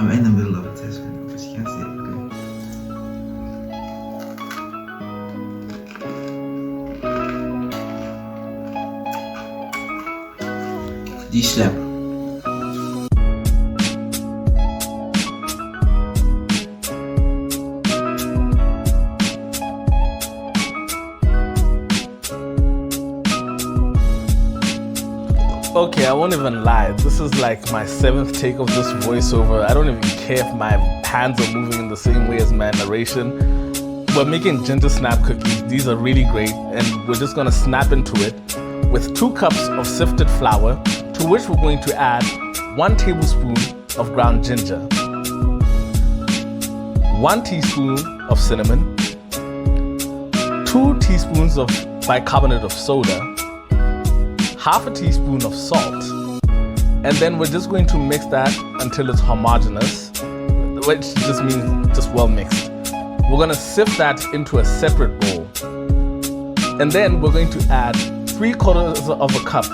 I'm in the middle of a test right now, but you can't see it. Okay. G-slap. Okay, I won't even lie. This is like my 7th take of this voiceover. I don't even care if my hands are moving in the same way as my narration. We're making GingerSNAP cookies. These are really great, and we're just gonna snap into it with 2 cups of sifted flour, to which we're going to add 1 tablespoon of ground ginger, 1 teaspoon of cinnamon, 2 teaspoons of bicarbonate of soda, half a teaspoon of salt, and then we're just going to mix that until it's homogeneous, which just means just well mixed. We're gonna sift that into a separate bowl, and then we're going to add 3/4 of a cup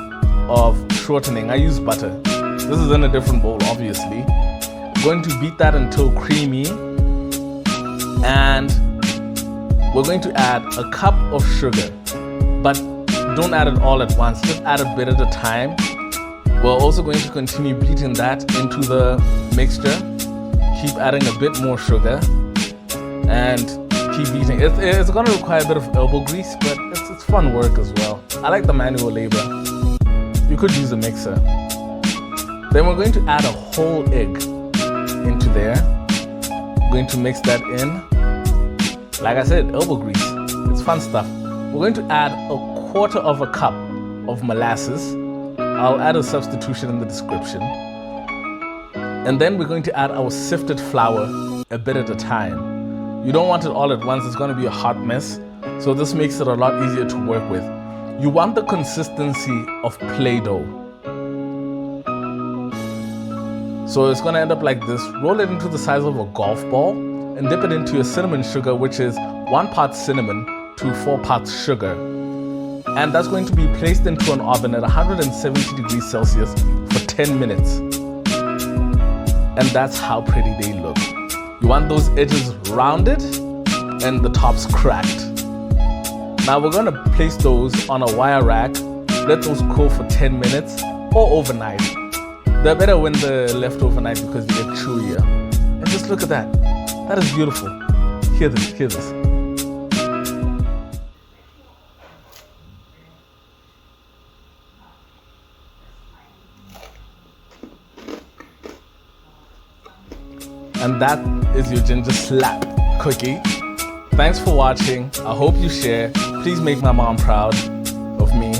of shortening. I use butter. This is in a different bowl, obviously. We're going to beat that until creamy, and we're going to add a cup of sugar, but don't add it all at once, just add a bit at a time. We're also going to continue beating that into the mixture. Keep adding a bit more sugar and keep beating. It's going to require a bit of elbow grease, but it's fun work as well. I like the manual labor. You could use a mixer. Then we're going to add a whole egg into there. We're going to mix that in. Like I said, elbow grease. It's fun stuff. We're going to add a 1/4 of a cup of molasses. I'll add a substitution in the description. And then we're going to add our sifted flour a bit at a time. You don't want it all at once, it's going to be a hot mess. So this makes it a lot easier to work with. You want the consistency of Play-Doh. So it's going to end up like this. Roll it into the size of a golf ball and dip it into your cinnamon sugar, which is 1 part cinnamon to 4 parts sugar. And that's going to be placed into an oven at 170 degrees Celsius for 10 minutes. And that's how pretty they look. You want those edges rounded and the tops cracked. Now we're gonna place those on a wire rack, let those cool for 10 minutes or overnight. They're better when they're left overnight because they get chewier. And just look at that. That is beautiful. Hear this, hear this. And that is your GingerSLAP cookie. Thanks for watching. I hope you share. Please make my mom proud of me.